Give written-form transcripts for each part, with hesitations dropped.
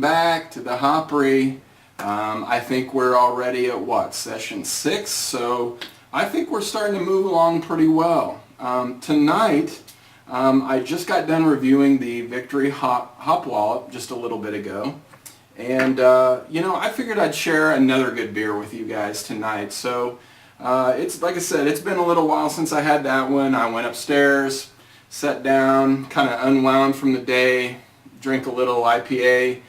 back to the Hopry. I think we're already at what, session 6, so I think we're starting to move along pretty well. Tonight, I just got done reviewing the Victory Hop Wallop just a little bit ago, and you know, I figured I'd share another good beer with you guys tonight. So it's like I said, it's been a little while since I had that one. I went upstairs, sat down, kind of unwound from the day, drink a little IPA,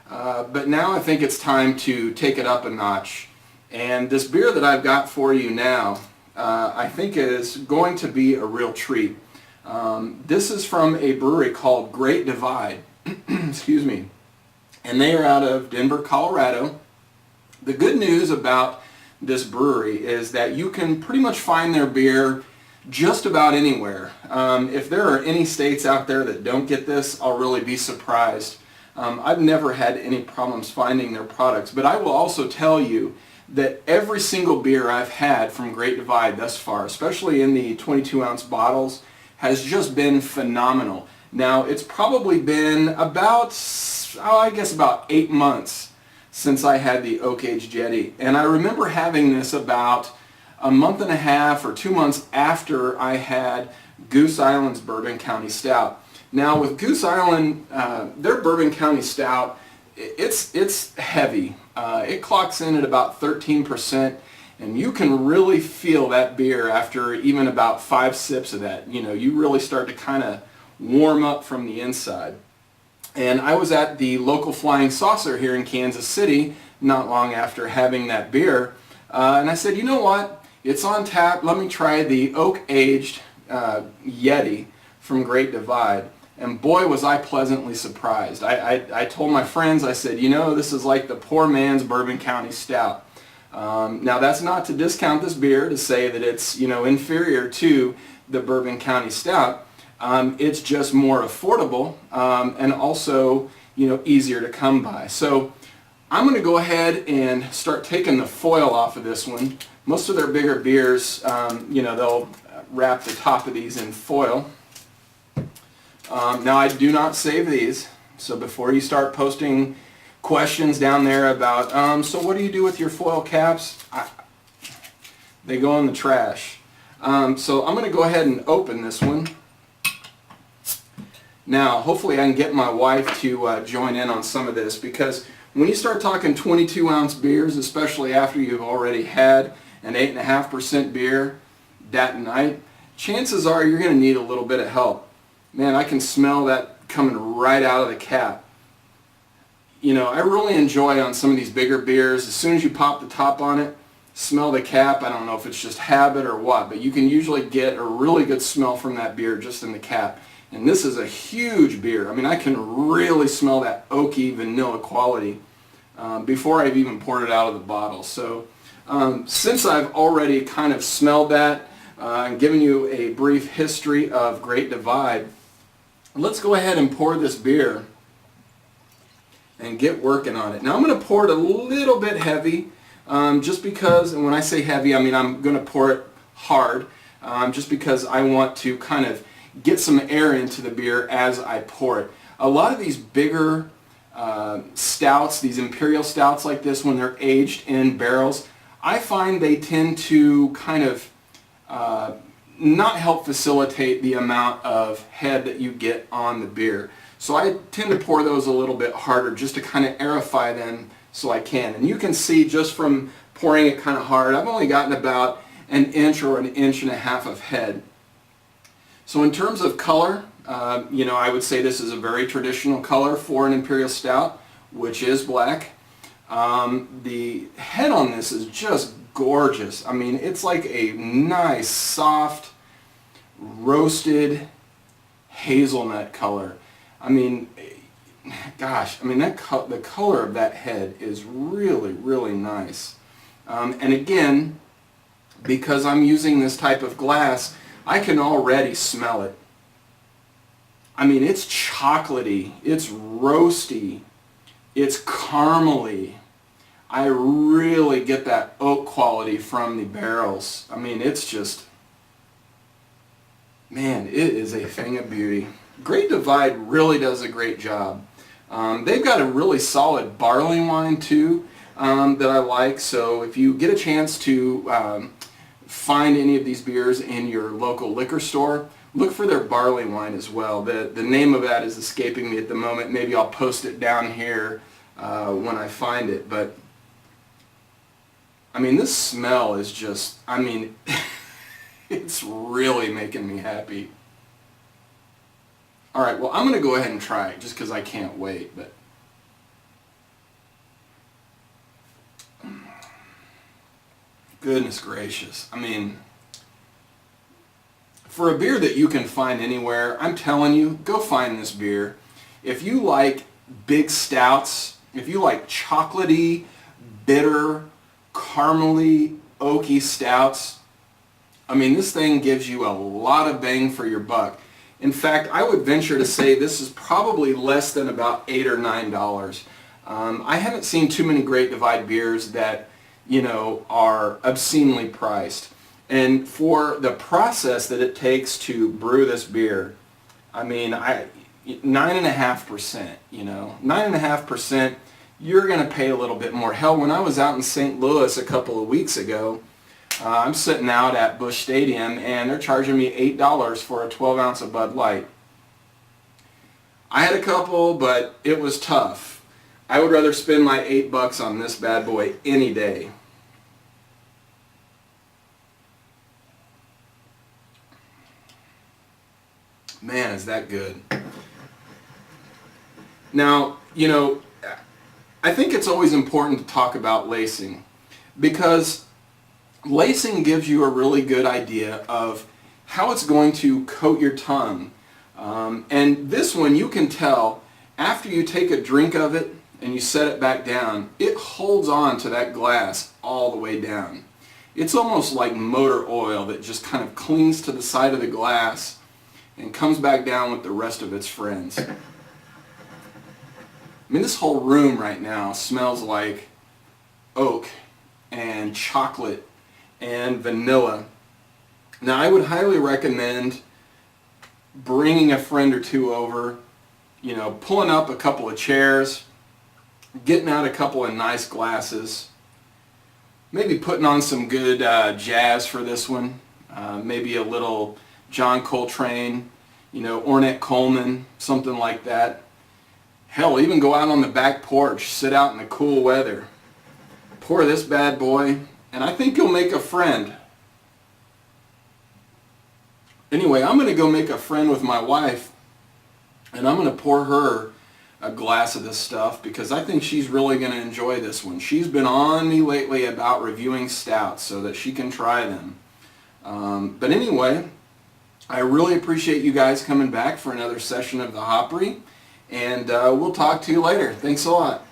but now I think it's time to take it up a notch. And this beer that I've got for you now, I think is going to be a real treat. This is from a brewery called Great Divide, excuse me, and they are out of Denver, Colorado. The good news about this brewery is that you can pretty much find their beer just about anywhere. If there are any states out there that don't get this, I'll really be surprised. I've never had any problems finding their products, but I will also tell you that every single beer I've had from Great Divide thus far, especially in the 22-ounce bottles, has just been phenomenal. Now, it's probably been about, I guess about 8 months since I had the oak-aged Yeti, and I remember having this about a month and a half or 2 months after I had Goose Island's Bourbon County Stout. Now with Goose Island, their Bourbon County Stout, it's heavy. It clocks in at about 13%, and you can really feel that beer after even about 5 sips of that. You know, you really start to kind of warm up from the inside. And I was at the local Flying Saucer here in Kansas City not long after having that beer, and I said, you know what? It's on tap. Let me try the oak-aged Yeti from Great Divide. And boy, was I pleasantly surprised. I told my friends, I said, you know, this is like the poor man's Bourbon County Stout. Now, that's not to discount this beer to say that it's, you know, inferior to the Bourbon County Stout. It's just more affordable and also, you know, easier to come by. So I'm going to go ahead and start taking the foil off of this one. Most of their bigger beers, you know, they'll wrap the top of these in foil. Now, I do not save these, so before you start posting questions down there about, so what do you do with your foil caps? They go in the trash. So I'm going to go ahead and open this one. Now, hopefully I can get my wife to join in on some of this, because when you start talking 22-ounce beers, especially after you've already had an 8.5% beer that night, chances are you're going to need a little bit of help. Man, I can smell that coming right out of the cap. You know, I really enjoy on some of these bigger beers, as soon as you pop the top on it, smell the cap. I don't know if it's just habit or what, but you can usually get a really good smell from that beer just in the cap. And this is a huge beer. I mean, I can really smell that oaky vanilla quality before I've even poured it out of the bottle. So since I've already kind of smelled that and given you a brief history of Great Divide, let's go ahead and pour this beer and get working on it. Now I'm going to pour it a little bit heavy, just because, and when I say heavy, I mean I'm going to pour it hard, just because I want to kind of get some air into the beer as I pour it. A lot of these bigger stouts, these Imperial stouts like this, when they're aged in barrels, I find they tend to kind of not help facilitate the amount of head that you get on the beer. So I tend to pour those a little bit harder just to kind of aerify them so I can. And you can see just from pouring it kind of hard, I've only gotten about an inch or an inch and a half of head. So in terms of color, you know, I would say this is a very traditional color for an Imperial Stout, which is black. The head on this is just gorgeous. I mean, it's like a nice, soft, roasted hazelnut color. I mean, gosh, I mean, the color of that head is really, really nice. And again, because I'm using this type of glass, I can already smell it. I mean, it's chocolatey, it's roasty, it's caramely. I really get that oak quality from the barrels. I mean, it's just, man, it is a thing of beauty. Great Divide really does a great job. They've got a really solid barley wine too that I like. So if you get a chance to find any of these beers in your local liquor store, look for their barley wine as well. The name of that is escaping me at the moment. Maybe I'll post it down here when I find it. But I mean, this smell is just, I mean, it's really making me happy. All right, well, I'm going to go ahead and try it just because I can't wait. But goodness gracious. I mean, for a beer that you can find anywhere, I'm telling you, go find this beer. If you like big stouts, if you like chocolatey, bitter, caramely, oaky stouts, I mean, this thing gives you a lot of bang for your buck. In fact, I would venture to say this is probably less than about $8 or $9. I haven't seen too many Great Divide beers that, you know, are obscenely priced. And for the process that it takes to brew this beer, I mean, 9.5%, you know, 9.5%, you're going to pay a little bit more. Hell, when I was out in St. Louis a couple of weeks ago, I'm sitting out at Busch Stadium and they're charging me $8 for a 12 ounce of Bud Light. I had a couple, but it was tough. I would rather spend my $8 on this bad boy any day. Man, is that good. Now, you know, I think it's always important to talk about lacing, because lacing gives you a really good idea of how it's going to coat your tongue. And this one, you can tell after you take a drink of it and you set it back down, it holds on to that glass all the way down. It's almost like motor oil that just kind of clings to the side of the glass and comes back down with the rest of its friends. I mean, this whole room right now smells like oak and chocolate and vanilla. Now, I would highly recommend bringing a friend or two over, you know, pulling up a couple of chairs, getting out a couple of nice glasses, maybe putting on some good jazz for this one, maybe a little John Coltrane, you know, Ornette Coleman, something like that. Hell, even go out on the back porch, sit out in the cool weather, pour this bad boy, and I think you'll make a friend. Anyway, I'm going to go make a friend with my wife, and I'm going to pour her a glass of this stuff because I think she's really going to enjoy this one. She's been on me lately about reviewing stouts so that she can try them. But anyway, I really appreciate you guys coming back for another session of the Hopry, and we'll talk to you later. Thanks a lot.